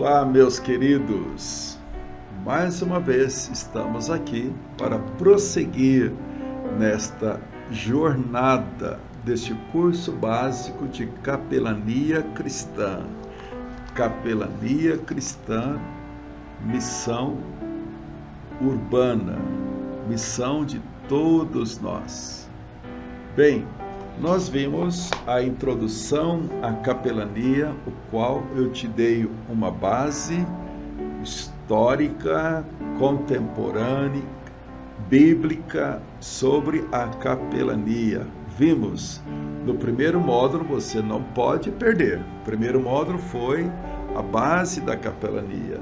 Olá, meus queridos. Mais uma vez estamos aqui para prosseguir nesta jornada deste curso básico de capelania cristã. Capelania cristã, missão urbana, missão de todos nós. Bem, nós vimos a introdução à capelania, o qual eu te dei uma base histórica, contemporânea, bíblica sobre a capelania. Vimos no primeiro módulo, você não pode perder. O primeiro módulo foi a base da capelania.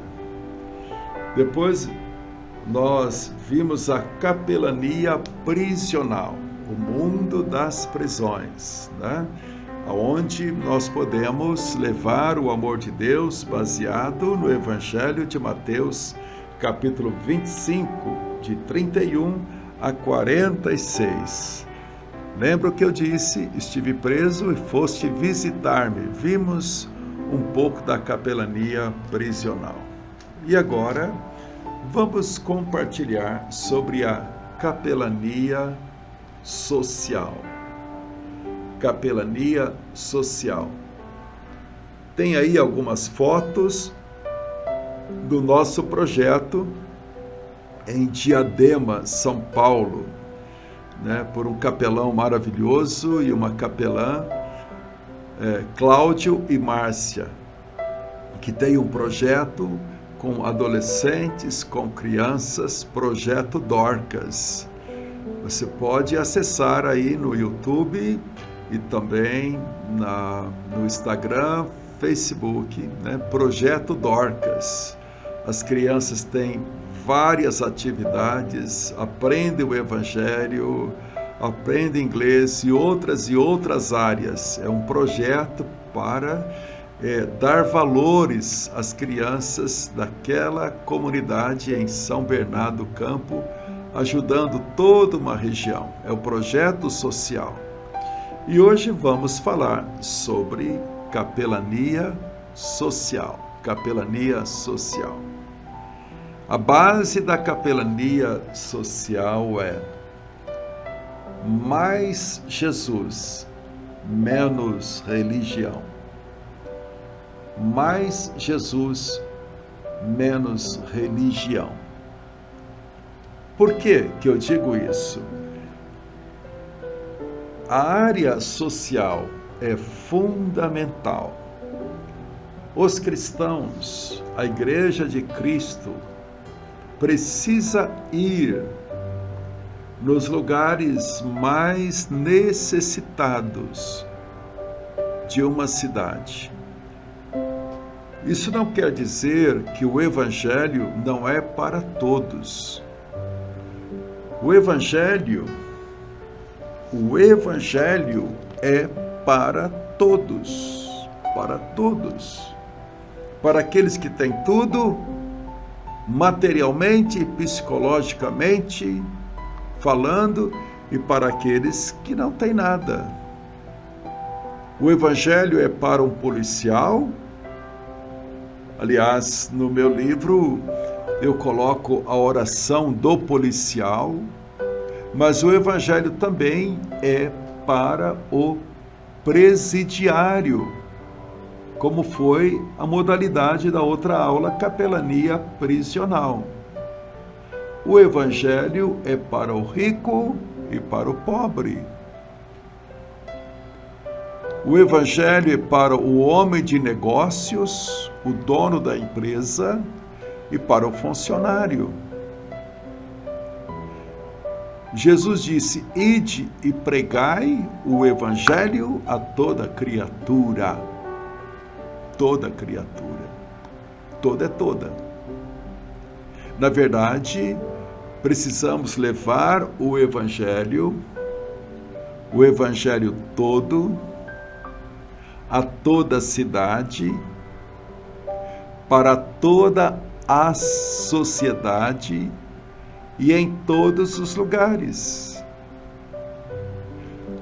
Depois nós vimos a capelania prisional, o mundo das prisões, né? Onde nós podemos levar o amor de Deus baseado no Evangelho de Mateus, capítulo 25, de 31 a 46. Lembra o que eu disse? Estive preso e foste visitar-me. Vimos um pouco da capelania prisional. E agora vamos compartilhar sobre a capelania social. Capelania social. Tem aí algumas fotos do nosso projeto em Diadema, São Paulo, né, por um capelão maravilhoso e uma capelã, Cláudio e Márcia, que tem um projeto com adolescentes, com crianças, projeto Dorcas. Você pode acessar aí no YouTube e também no Instagram, Facebook, né? Projeto Dorcas. As crianças têm várias atividades, aprendem o Evangelho, aprendem inglês e outras áreas. É um projeto para dar valores às crianças daquela comunidade em São Bernardo do Campo, ajudando toda uma região. É o projeto social. E hoje vamos falar sobre capelania social. Capelania social. A base da capelania social é mais Jesus, menos religião. Mais Jesus, menos religião. Por que eu digo isso? A área social é fundamental. Os cristãos, a Igreja de Cristo, precisa ir nos lugares mais necessitados de uma cidade. Isso não quer dizer que o Evangelho não é para todos. O Evangelho é para todos, para aqueles que têm tudo, materialmente e psicologicamente falando, e para aqueles que não têm nada. O Evangelho é para um policial. Aliás, no meu livro eu coloco a oração do policial, mas o Evangelho também é para o presidiário, como foi a modalidade da outra aula, capelania prisional. O Evangelho é para o rico e para o pobre. O Evangelho é para o homem de negócios, o dono da empresa, e para o funcionário. Jesus disse: ide e pregai o Evangelho a toda criatura. Toda criatura. Toda é toda. Na verdade, precisamos levar o Evangelho todo, a toda cidade, para toda a sociedade e em todos os lugares.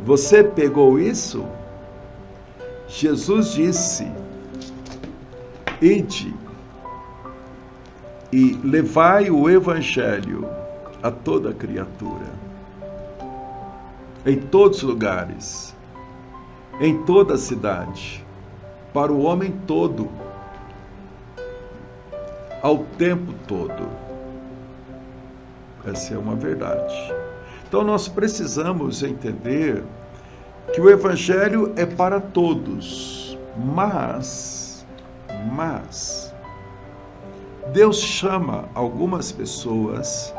Você pegou isso? Jesus disse: ide e levai o Evangelho a toda criatura, em todos os lugares, em toda a cidade, para o homem todo, ao tempo todo. Essa é uma verdade. Então nós precisamos entender que o Evangelho é para todos, mas Deus chama algumas pessoas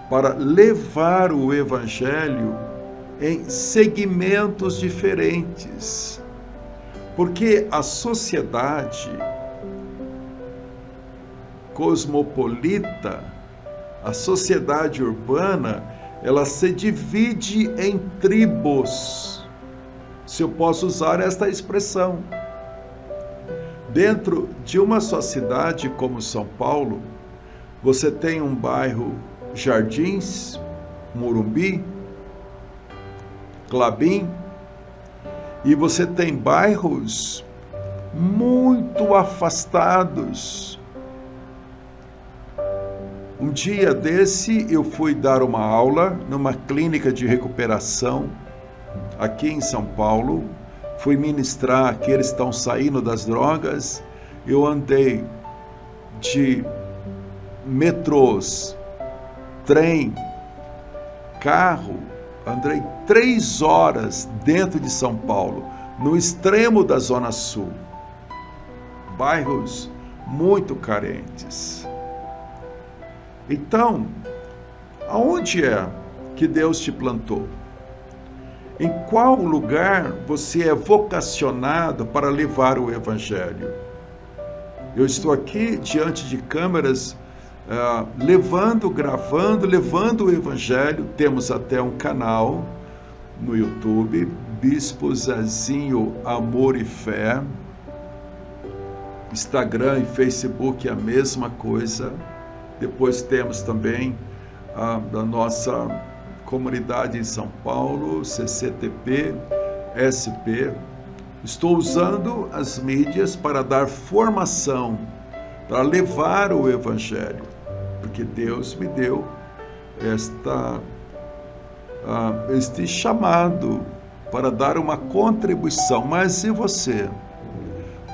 para levar o Evangelho em segmentos diferentes, porque a sociedade cosmopolita, a sociedade urbana, ela se divide em tribos, se eu posso usar esta expressão. Dentro de uma sociedade como São Paulo, você tem um bairro Jardins, Morumbi, Clabim, e você tem bairros muito afastados. Um dia desse eu fui dar uma aula numa clínica de recuperação aqui em São Paulo. Fui ministrar aqueles que estão saindo das drogas. Eu andei de metrôs, trem, carro, andei 3 horas dentro de São Paulo, no extremo da Zona Sul. Bairros muito carentes. Então, aonde é que Deus te plantou? Em qual lugar você é vocacionado para levar o Evangelho? Eu estou aqui diante de câmeras, gravando, levando o Evangelho. Temos até um canal no YouTube, Bispo Zezinho Amor e Fé. Instagram e Facebook é a mesma coisa. Depois temos também da nossa comunidade em São Paulo, CCTP, SP. Estou usando as mídias para dar formação, para levar o Evangelho, porque Deus me deu este chamado para dar uma contribuição. Mas e você?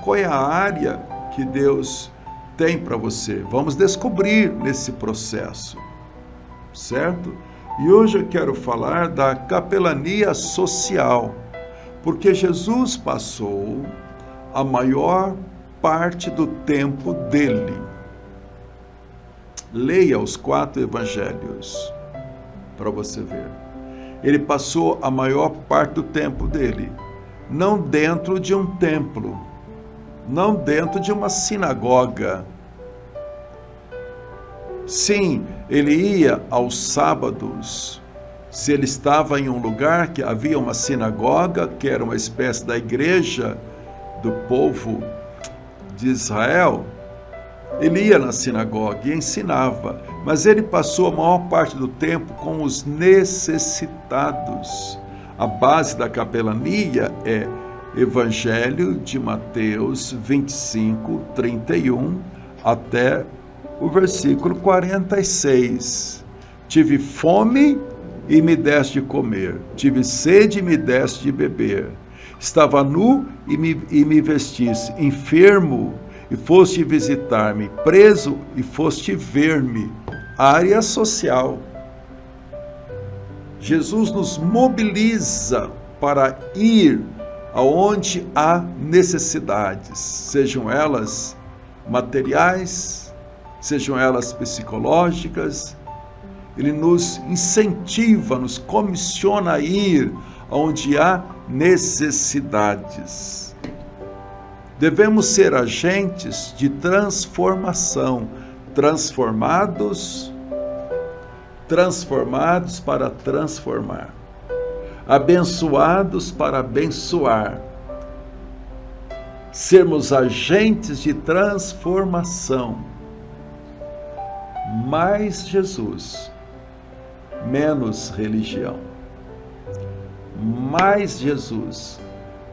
Qual é a área que Deus tem para você? Vamos descobrir nesse processo, certo? E hoje eu quero falar da capelania social, porque Jesus passou a maior parte do tempo dele. Leia os 4 evangelhos para você ver. Ele passou a maior parte do tempo dele, não dentro de um templo, não dentro de uma sinagoga. Sim, ele ia aos sábados. Se ele estava em um lugar que havia uma sinagoga, que era uma espécie da igreja do povo de Israel, ele ia na sinagoga e ensinava, mas ele passou a maior parte do tempo com os necessitados. A base da capelania é Evangelho de Mateus 25, 31 até o versículo 46. Tive fome e me deste de comer, tive sede e me deste de beber, estava nu e me vestiste, enfermo e foste visitar-me, preso e foste ver-me. Área social. Jesus nos mobiliza para ir aonde há necessidades, sejam elas materiais, sejam elas psicológicas. Ele nos incentiva, nos comissiona a ir aonde há necessidades. Devemos ser agentes de transformação, transformados para transformar, abençoados para abençoar. Sermos agentes de transformação. Mais Jesus, menos religião. Mais Jesus,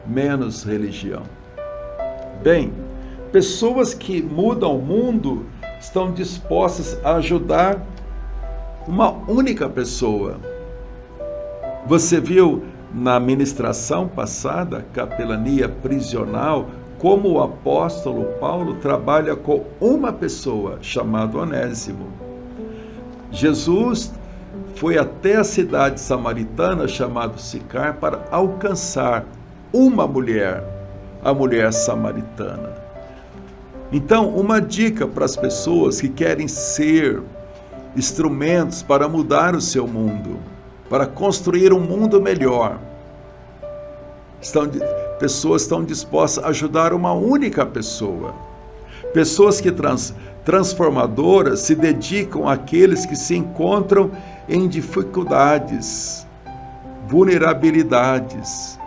menos religião. Bem, pessoas que mudam o mundo estão dispostas a ajudar uma única pessoa. Você viu na ministração passada, capelania prisional, como o apóstolo Paulo trabalha com uma pessoa, chamada Onésimo. Jesus foi até a cidade samaritana, chamada Sicar, para alcançar uma mulher, a mulher samaritana. Então, uma dica para as pessoas que querem ser instrumentos para mudar o seu mundo, para construir um mundo melhor. Pessoas estão dispostas a ajudar uma única pessoa. Pessoas que transformadoras se dedicam àqueles que se encontram em dificuldades, vulnerabilidades.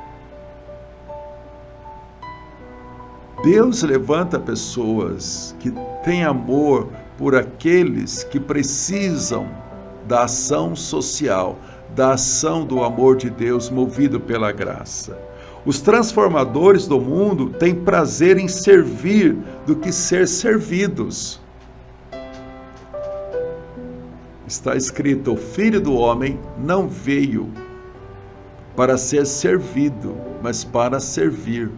Deus levanta pessoas que têm amor por aqueles que precisam da ação social, da ação do amor de Deus movido pela graça. Os transformadores do mundo têm prazer em servir do que ser servidos. Está escrito: o Filho do Homem não veio para ser servido, mas para servir.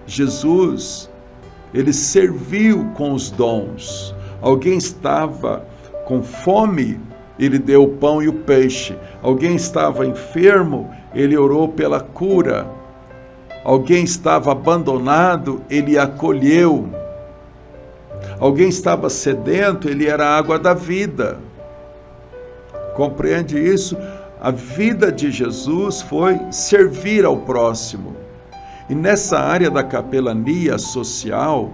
Jesus, ele serviu com os dons. Alguém estava com fome, ele deu o pão e o peixe. Alguém estava enfermo, ele orou pela cura. Alguém estava abandonado, ele acolheu. Alguém estava sedento, ele era a água da vida. Compreende isso? A vida de Jesus foi servir ao próximo. E nessa área da capelania social,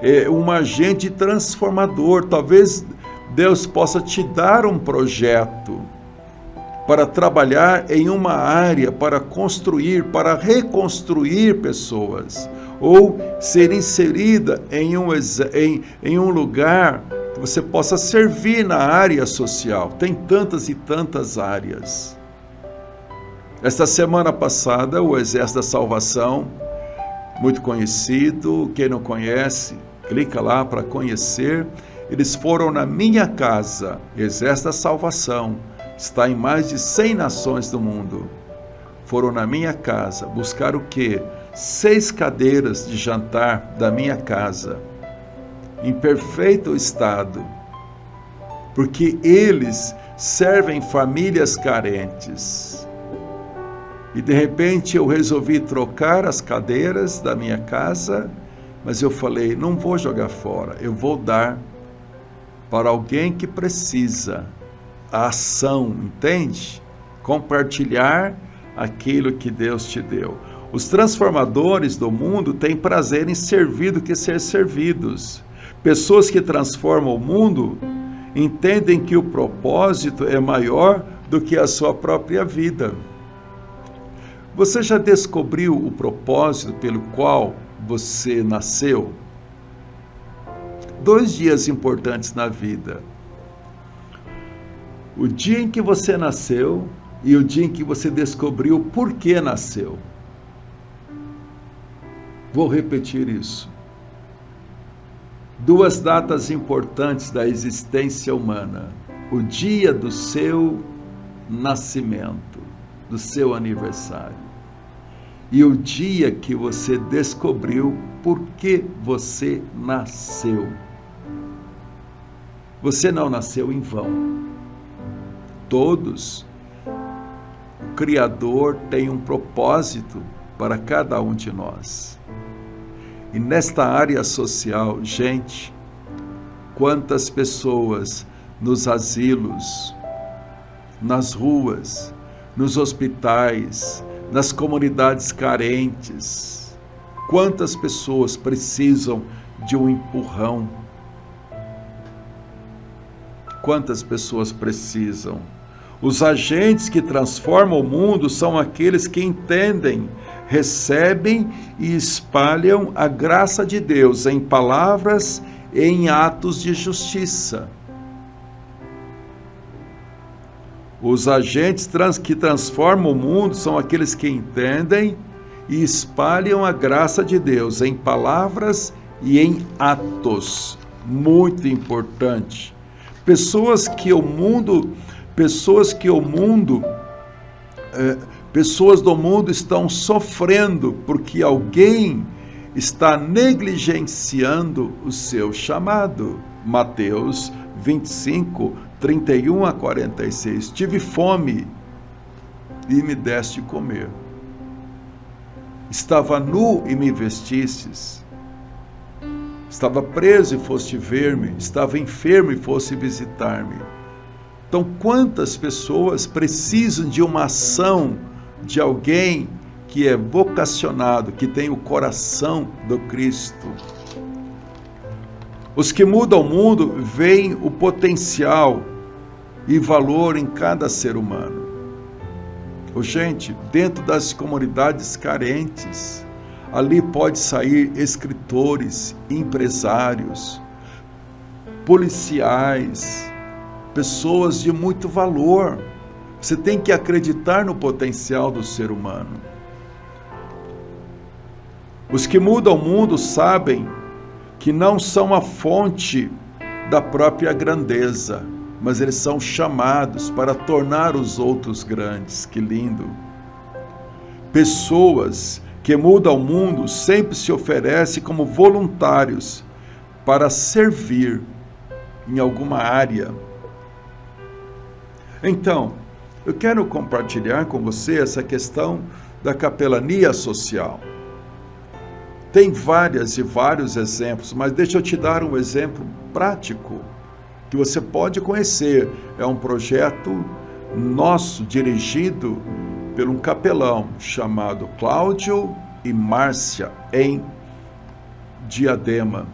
é um agente transformador. Talvez Deus possa te dar um projeto para trabalhar em uma área, para construir, para reconstruir pessoas, ou ser inserida em um lugar que você possa servir na área social. Tem tantas e tantas áreas. Esta semana passada, o Exército da Salvação, muito conhecido, quem não conhece, clica lá para conhecer. Eles foram na minha casa, Exército da Salvação, está em mais de 100 nações do mundo. Foram na minha casa buscar o quê? 6 cadeiras de jantar da minha casa, em perfeito estado, porque eles servem famílias carentes. E de repente eu resolvi trocar as cadeiras da minha casa, mas eu falei, não vou jogar fora, eu vou dar para alguém que precisa. A ação, entende? Compartilhar aquilo que Deus te deu. Os transformadores do mundo têm prazer em servir do que ser servidos. Pessoas que transformam o mundo entendem que o propósito é maior do que a sua própria vida. Você já descobriu o propósito pelo qual você nasceu? 2 dias importantes na vida. O dia em que você nasceu e o dia em que você descobriu por que nasceu. Vou repetir isso. 2 datas importantes da existência humana. O dia do seu nascimento, do seu aniversário. E o dia que você descobriu por que você nasceu. Você não nasceu em vão. Todos, o Criador tem um propósito para cada um de nós. E nesta área social, gente, quantas pessoas nos asilos, nas ruas, nos hospitais, nas comunidades carentes, quantas pessoas precisam de um empurrão? Quantas pessoas precisam? Os agentes que transformam o mundo são aqueles que entendem, recebem e espalham a graça de Deus em palavras e em atos de justiça. Os agentes que transformam o mundo são aqueles que entendem e espalham a graça de Deus em palavras e em atos muito importante. Pessoas do mundo estão sofrendo porque alguém está negligenciando o seu chamado. Mateus 25, 31 a 46. Tive fome e me deste de comer. Estava nu e me vestistes. Estava preso e foste ver-me. Estava enfermo e foste visitar-me. Então, quantas pessoas precisam de uma ação de alguém que é vocacionado, que tem o coração do Cristo? Os que mudam o mundo veem o potencial e valor em cada ser humano. Gente, dentro das comunidades carentes, ali pode sair escritores, empresários, policiais, pessoas de muito valor. Você tem que acreditar no potencial do ser humano. Os que mudam o mundo sabem que não são a fonte da própria grandeza, mas eles são chamados para tornar os outros grandes. Que lindo! Pessoas que mudam o mundo sempre se oferecem como voluntários para servir em alguma área. Então, eu quero compartilhar com você essa questão da capelania social. Tem vários exemplos, mas deixa eu te dar um exemplo prático que você pode conhecer. É um projeto nosso, dirigido por um capelão chamado Cláudio e Márcia, em Diadema,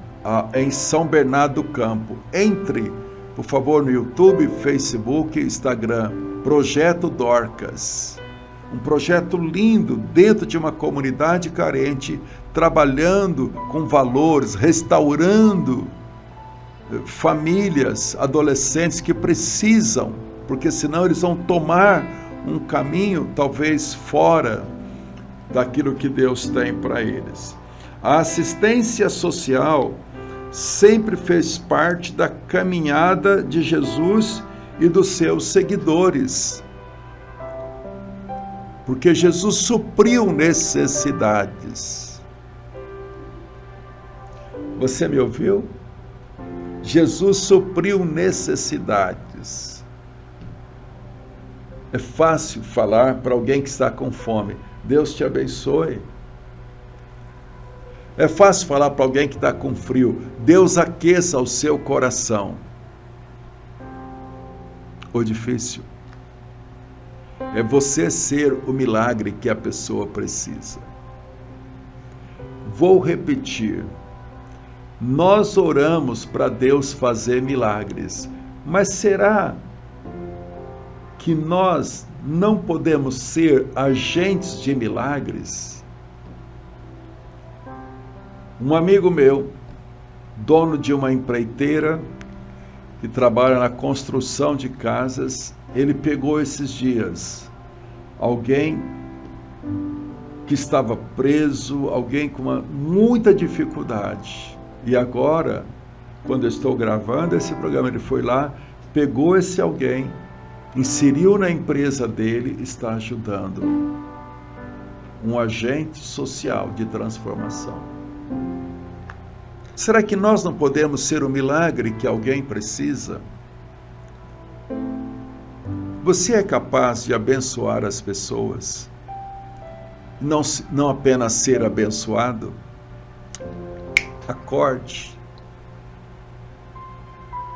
em São Bernardo do Campo. Entre, por favor, no YouTube, Facebook e Instagram, Projeto Dorcas. Um projeto lindo dentro de uma comunidade carente, trabalhando com valores, restaurando famílias, adolescentes que precisam, porque senão eles vão tomar um caminho talvez fora daquilo que Deus tem para eles. A assistência social sempre fez parte da caminhada de Jesus e dos seus seguidores, porque Jesus supriu necessidades. Você me ouviu? Jesus supriu necessidades. É fácil falar para alguém que está com fome: Deus te abençoe. É fácil falar para alguém que está com frio: Deus aqueça o seu coração. Ou difícil? É você ser o milagre que a pessoa precisa. Vou repetir. Nós oramos para Deus fazer milagres, mas será que nós não podemos ser agentes de milagres? Um amigo meu, dono de uma empreiteira, que trabalha na construção de casas, ele pegou esses dias alguém que estava preso, alguém com muita dificuldade. E agora, quando eu estou gravando esse programa, ele foi lá, pegou esse alguém, inseriu na empresa dele, está ajudando. Um agente social de transformação. Será que nós não podemos ser o milagre que alguém precisa? Você é capaz de abençoar as pessoas? Não apenas ser abençoado? Acorde.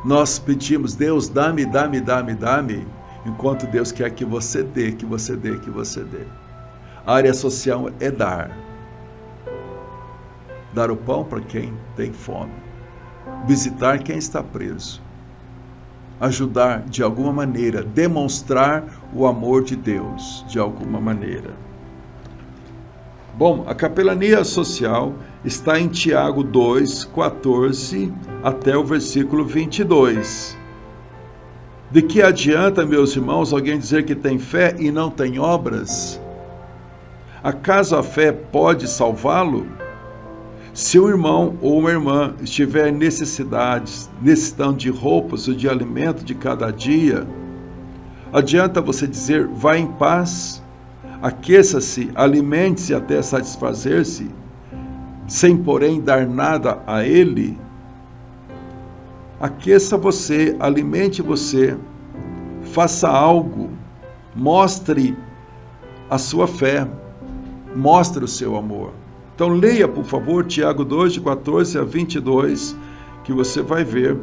Nós pedimos: Deus, dá-me, dá-me, dá-me, dá-me, enquanto Deus quer que você dê, que você dê, que você dê. A área social é dar. Dar o pão para quem tem fome. Visitar quem está preso. Ajudar de alguma maneira, demonstrar o amor de Deus de alguma maneira. Bom, a capelania social está em Tiago 2, 14 até o versículo 22. De que adianta, meus irmãos, alguém dizer que tem fé e não tem obras? Acaso a fé pode salvá-lo? Se um irmão ou uma irmã estiver necessitando de roupas ou de alimento de cada dia, adianta você dizer, vá em paz, aqueça-se, alimente-se até satisfazer-se, sem porém dar nada a ele? Aqueça você, alimente você, faça algo, mostre a sua fé, mostre o seu amor. Então leia, por favor, Tiago 2, de 14 a 22, que você vai ver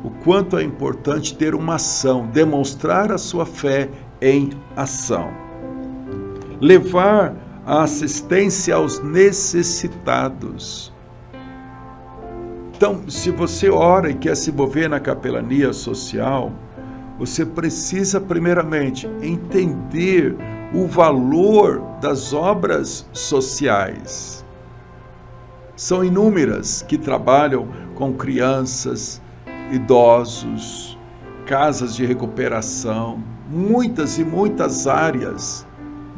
o quanto é importante ter uma ação, demonstrar a sua fé em ação. Levar a assistência aos necessitados. Então, se você ora e quer se envolver na capelania social, você precisa, primeiramente, entender o valor das obras sociais. São inúmeras que trabalham com crianças, idosos, casas de recuperação, muitas e muitas áreas,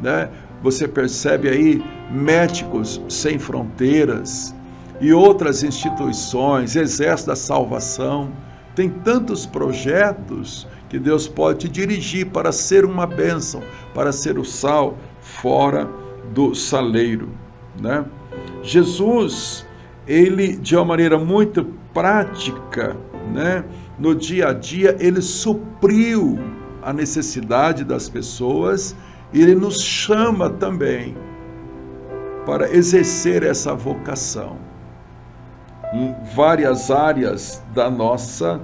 né? Você percebe aí Médicos Sem Fronteiras e outras instituições, Exército da Salvação. Tem tantos projetos que Deus pode te dirigir para ser uma bênção, para ser o sal fora do saleiro, né? Jesus, ele de uma maneira muito prática, né, no dia a dia, ele supriu a necessidade das pessoas e ele nos chama também para exercer essa vocação em várias áreas da nossa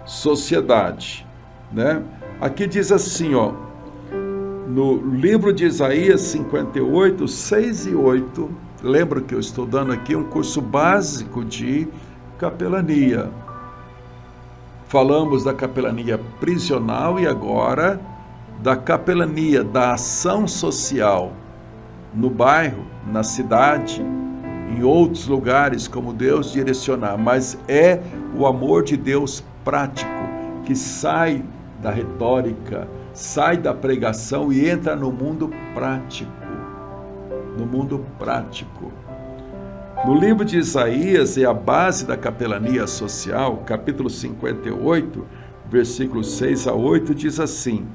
sociedade, né? Aqui diz assim, ó, no livro de Isaías 58, 6 e 8, lembra que eu estou dando aqui um curso básico de capelania. Falamos da capelania prisional e agora da capelania, da ação social no bairro, na cidade, em outros lugares, como Deus direcionar. Mas é o amor de Deus prático, que sai da retórica, sai da pregação e entra no mundo prático. No mundo prático. No livro de Isaías, é a base da capelania social, capítulo 58, versículos 6 a 8, diz assim: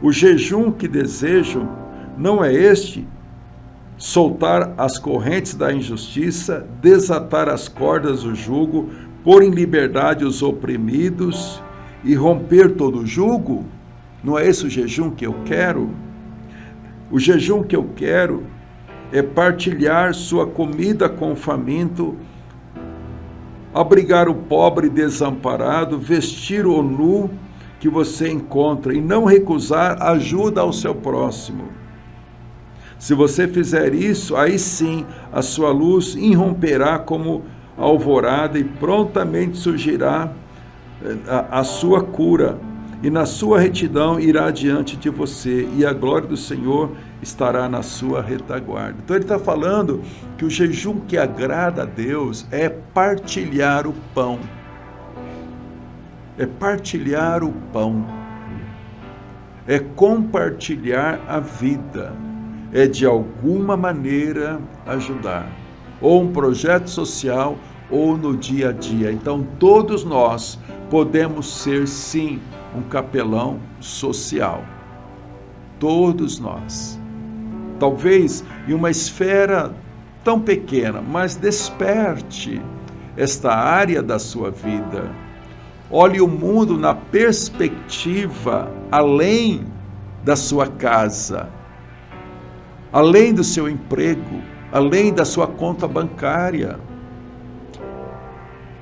o jejum que desejo não é este, soltar as correntes da injustiça, desatar as cordas do jugo, pôr em liberdade os oprimidos e romper todo o jugo? Não é esse o jejum que eu quero? O jejum que eu quero é partilhar sua comida com o faminto, abrigar o pobre desamparado, vestir o nu que você encontra e não recusar ajuda ao seu próximo. Se você fizer isso, aí sim a sua luz irromperá como alvorada e prontamente surgirá a sua cura, e na sua retidão irá diante de você, e a glória do Senhor estará na sua retaguarda. Então ele está falando que o jejum que agrada a Deus é partilhar o pão. É partilhar o pão. É compartilhar a vida. É de alguma maneira ajudar. Ou um projeto social, ou no dia a dia. Então todos nós podemos ser, sim, um capelão social. Todos nós. Talvez em uma esfera tão pequena, mas desperte esta área da sua vida. Olhe o mundo na perspectiva além da sua casa, além do seu emprego, além da sua conta bancária.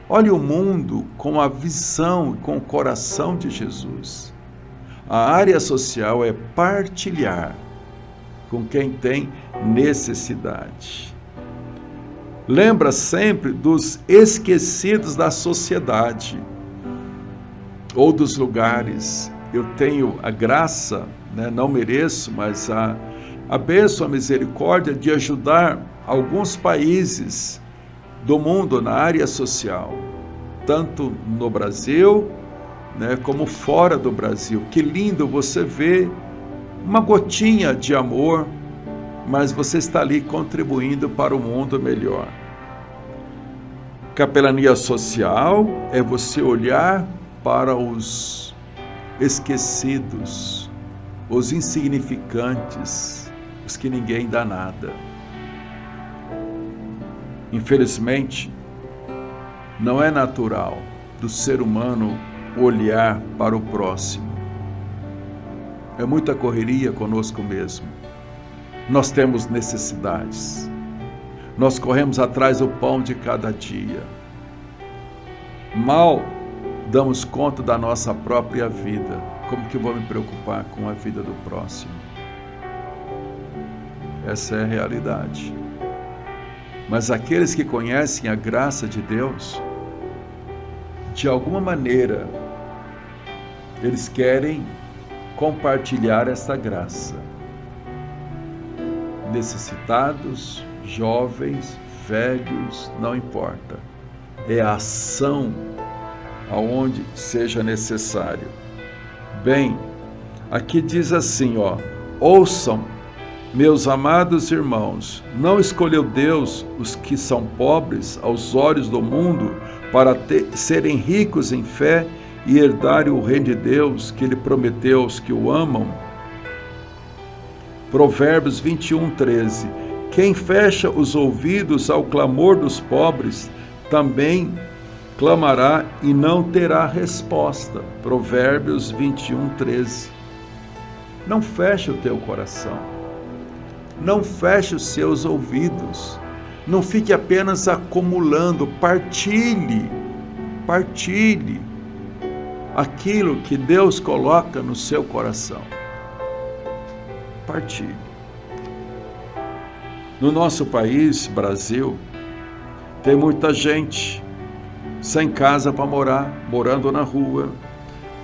Olhe o mundo com a visão e com o coração de Jesus. A área social é partilhar com quem tem necessidade. Lembra sempre dos esquecidos da sociedade ou dos lugares. Eu tenho a graça, não mereço, mas a bênção, a misericórdia de ajudar alguns países do mundo na área social, tanto no Brasil, como fora do Brasil. Que lindo você ver uma gotinha de amor, mas você está ali contribuindo para o mundo melhor. Capelania social é você olhar para os esquecidos, os insignificantes, os que ninguém dá nada. Infelizmente, não é natural do ser humano olhar para o próximo. É muita correria conosco mesmo. Nós temos necessidades. Nós corremos atrás do pão de cada dia. Mal damos conta da nossa própria vida. Como que eu vou me preocupar com a vida do próximo? Essa é a realidade. Mas aqueles que conhecem a graça de Deus, de alguma maneira, eles querem compartilhar essa graça. Necessitados, jovens, velhos, não importa. É a ação aonde seja necessário. Bem, aqui diz assim, ouçam, meus amados irmãos, não escolheu Deus os que são pobres aos olhos do mundo para serem ricos em fé e herdarem o reino de Deus que Ele prometeu aos que o amam? Provérbios 21:13. Quem fecha os ouvidos ao clamor dos pobres, também clamará e não terá resposta. Provérbios 21:13. Não feche o teu coração. Não feche os seus ouvidos. Não fique apenas acumulando. Partilhe aquilo que Deus coloca no seu coração. Partilhe. No nosso país, Brasil, tem muita gente sem casa para morar, morando na rua.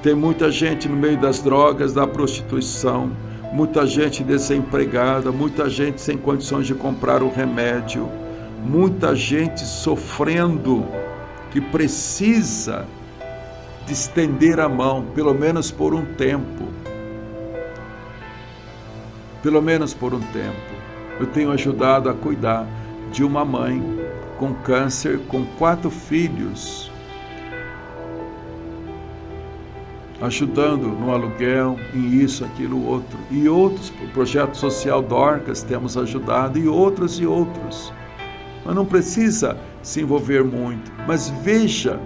Tem muita gente no meio das drogas, da prostituição, muita gente desempregada, muita gente sem condições de comprar o remédio, muita gente sofrendo, que precisa de estender a mão, pelo menos por um tempo. Pelo menos por um tempo. Eu tenho ajudado a cuidar de uma mãe com câncer, com 4 filhos, ajudando no aluguel, em isso, aquilo, outro. E outros, o projeto social Dorcas, temos ajudado, e outros. Mas não precisa se envolver muito, mas veja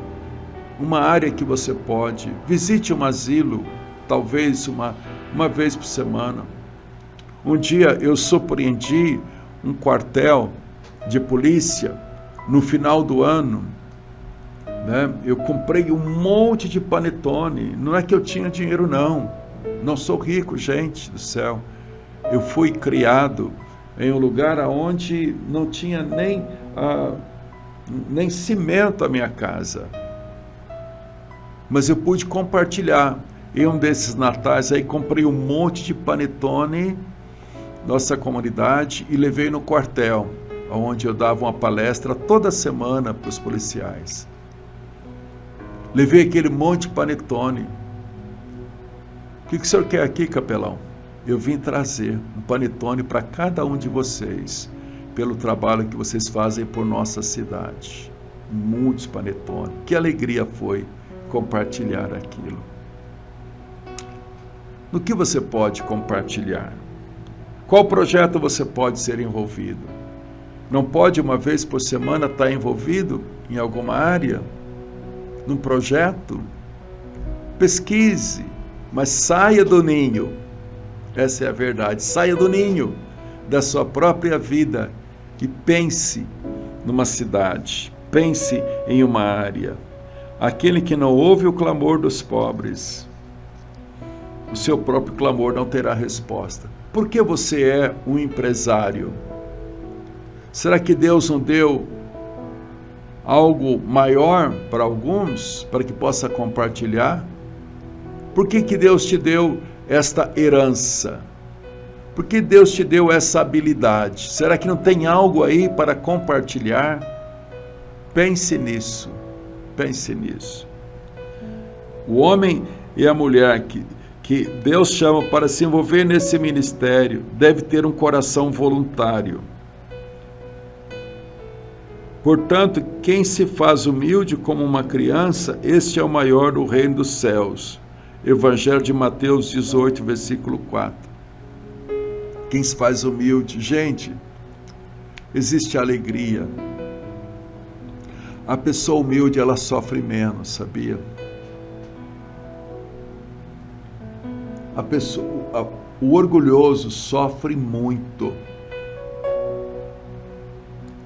uma área que você pode, visite um asilo, talvez uma vez por semana. Um dia eu surpreendi um quartel de polícia, no final do ano, né? Eu comprei um monte de panetone. Não é que eu tinha dinheiro, não sou rico, gente do céu. Eu fui criado em um lugar onde não tinha nem cimento a minha casa, mas eu pude compartilhar. Em um desses natais aí comprei um monte de panetone, nossa comunidade, e levei no quartel, onde eu dava uma palestra toda semana para os policiais. Levei aquele monte de panetone. O que o senhor quer aqui, capelão? Eu vim trazer um panetone para cada um de vocês, pelo trabalho que vocês fazem por nossa cidade. Muitos panetones. Que alegria foi compartilhar aquilo. No que você pode compartilhar? Qual projeto você pode ser envolvido? Não pode uma vez por semana estar envolvido em alguma área? Num projeto? Pesquise, mas saia do ninho. Essa é a verdade. Saia do ninho da sua própria vida e pense numa cidade. Pense em uma área. Aquele que não ouve o clamor dos pobres, o seu próprio clamor não terá resposta. Por que você é um empresário? Será que Deus não deu algo maior para alguns, para que possa compartilhar? Por que Deus te deu esta herança? Por que Deus te deu essa habilidade? Será que não tem algo aí para compartilhar? Pense nisso, pense nisso. O homem e a mulher que Deus chama para se envolver nesse ministério deve ter um coração voluntário. Portanto, quem se faz humilde como uma criança, este é o maior do reino dos céus. Evangelho de Mateus 18, versículo 4. Quem se faz humilde, gente, existe alegria. A pessoa humilde, ela sofre menos, sabia? O orgulhoso sofre muito.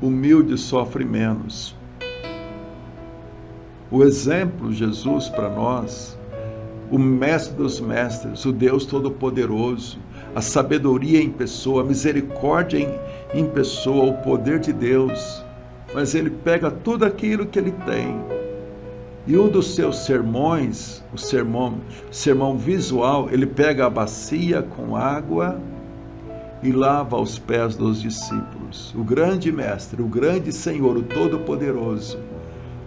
Humilde sofre menos. O exemplo, Jesus, para nós, o mestre dos mestres, o Deus Todo-Poderoso, a sabedoria em pessoa, a misericórdia em pessoa, o poder de Deus. Mas ele pega tudo aquilo que ele tem. E um dos seus sermões, o sermão visual, ele pega a bacia com água e lava os pés dos discípulos. O grande mestre, o grande Senhor, o Todo-Poderoso,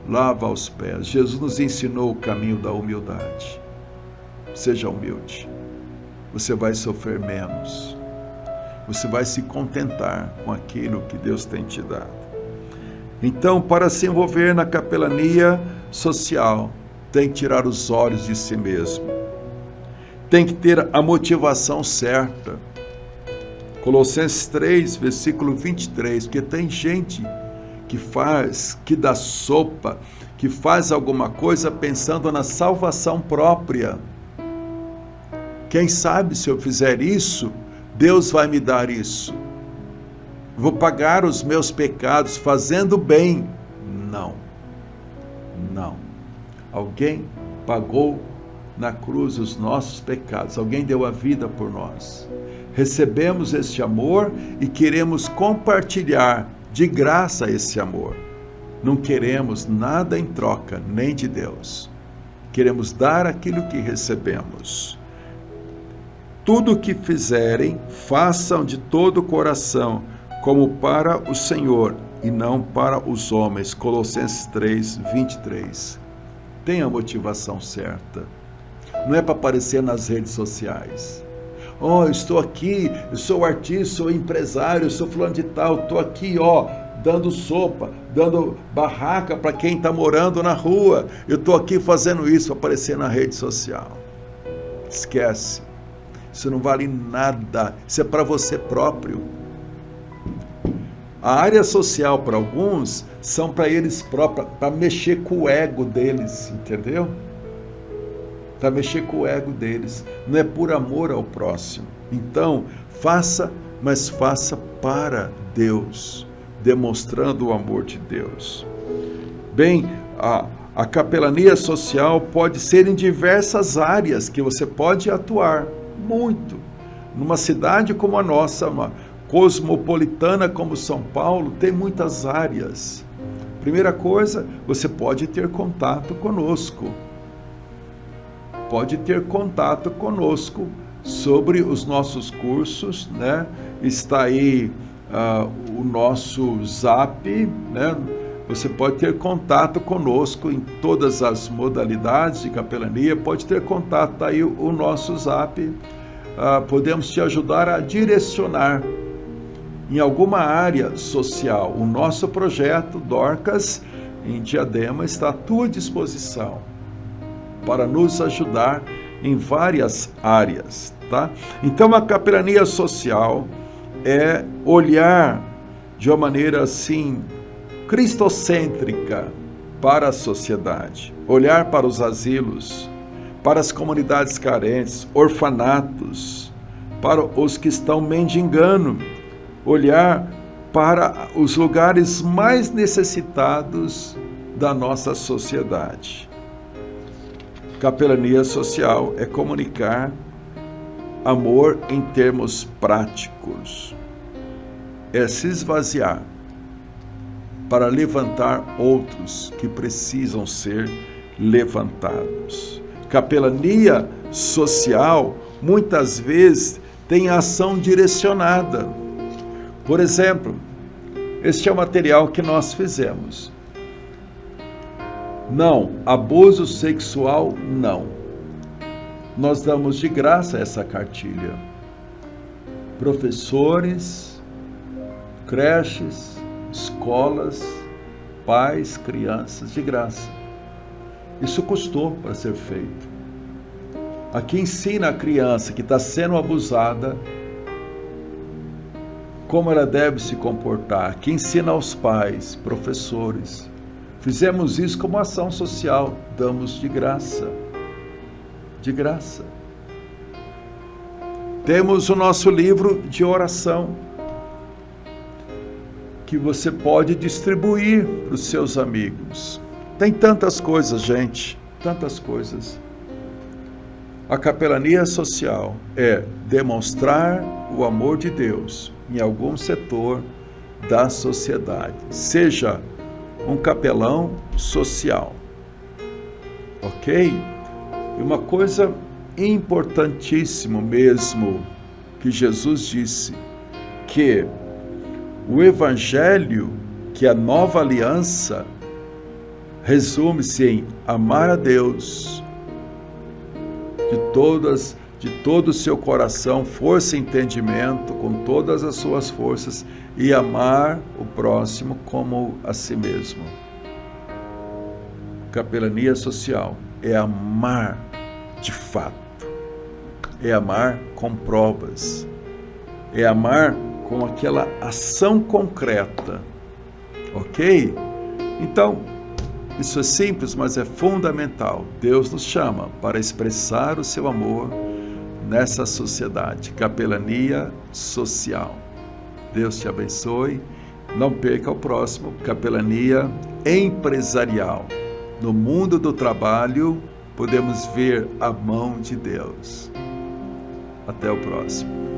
lava os pés. Jesus nos ensinou o caminho da humildade. Seja humilde. Você vai sofrer menos. Você vai se contentar com aquilo que Deus tem te dado. Então, para se envolver na capelania social, tem que tirar os olhos de si mesmo. Tem que ter a motivação certa. Colossenses 3, versículo 23, porque tem gente que dá sopa, que faz alguma coisa pensando na salvação própria. Quem sabe se eu fizer isso, Deus vai me dar isso. Vou pagar os meus pecados fazendo bem. Não. Alguém pagou na cruz os nossos pecados. Alguém deu a vida por nós. Recebemos este amor e queremos compartilhar de graça esse amor. Não queremos nada em troca, nem de Deus. Queremos dar aquilo que recebemos. Tudo o que fizerem, façam de todo o coração, como para o Senhor e não para os homens. Colossenses 3, 23. Tenha a motivação certa. Não é para aparecer nas redes sociais. Eu estou aqui, eu sou artista, sou empresário, eu sou fulano de tal, estou aqui, dando sopa, dando barraca para quem está morando na rua. Eu estou aqui fazendo isso para aparecer na rede social. Esquece. Isso não vale nada. Isso é para você próprio. A área social para alguns são para eles próprios, para mexer com o ego deles, entendeu? Para mexer com o ego deles. Não é por amor ao próximo. Então, faça, mas faça para Deus, demonstrando o amor de Deus. Bem, a capelania social pode ser em diversas áreas que você pode atuar, muito. Numa cidade como a nossa, uma cosmopolitana como São Paulo, tem muitas áreas. Primeira coisa, você pode ter contato conosco. Pode ter contato conosco sobre os nossos cursos, né? Está aí o nosso Zap, né? Você pode ter contato conosco em todas as modalidades de capelania, pode ter contato, está aí o nosso Zap. Podemos te ajudar a direcionar em alguma área social. O nosso projeto Dorcas em Diadema está à tua disposição para nos ajudar em várias áreas, tá? Então a capelania social é olhar de uma maneira assim cristocêntrica para a sociedade, olhar para os asilos, para as comunidades carentes, orfanatos, para os que estão mendigando, olhar para os lugares mais necessitados da nossa sociedade. Capelania social é comunicar amor em termos práticos, é se esvaziar para levantar outros que precisam ser levantados. Capelania social muitas vezes tem ação direcionada. Por exemplo, este é o material que nós fizemos. Não, abuso sexual, não. Nós damos de graça essa cartilha. Professores, creches, escolas, pais, crianças de graça. Isso custou para ser feito. Aqui ensina a criança que está sendo abusada como ela deve se comportar. Aqui ensina aos pais, professores. Fizemos isso como ação social, damos de graça. De graça. Temos o nosso livro de oração, que você pode distribuir para os seus amigos. Tem tantas coisas, gente, tantas coisas. A capelania social é demonstrar o amor de Deus em algum setor da sociedade. Seja um capelão social. Ok? E uma coisa importantíssima mesmo que Jesus disse, que o Evangelho, que é a nova aliança, resume-se em amar a Deus de todo o seu coração, força e entendimento, com todas as suas forças, e amar o próximo como a si mesmo. Capelania social é amar de fato, é amar com provas, é amar com aquela ação concreta, ok? Então, isso é simples, mas é fundamental. Deus nos chama para expressar o seu amor nessa sociedade. Capelania social. Deus te abençoe. Não perca o próximo, capelania empresarial. No mundo do trabalho, podemos ver a mão de Deus. Até o próximo.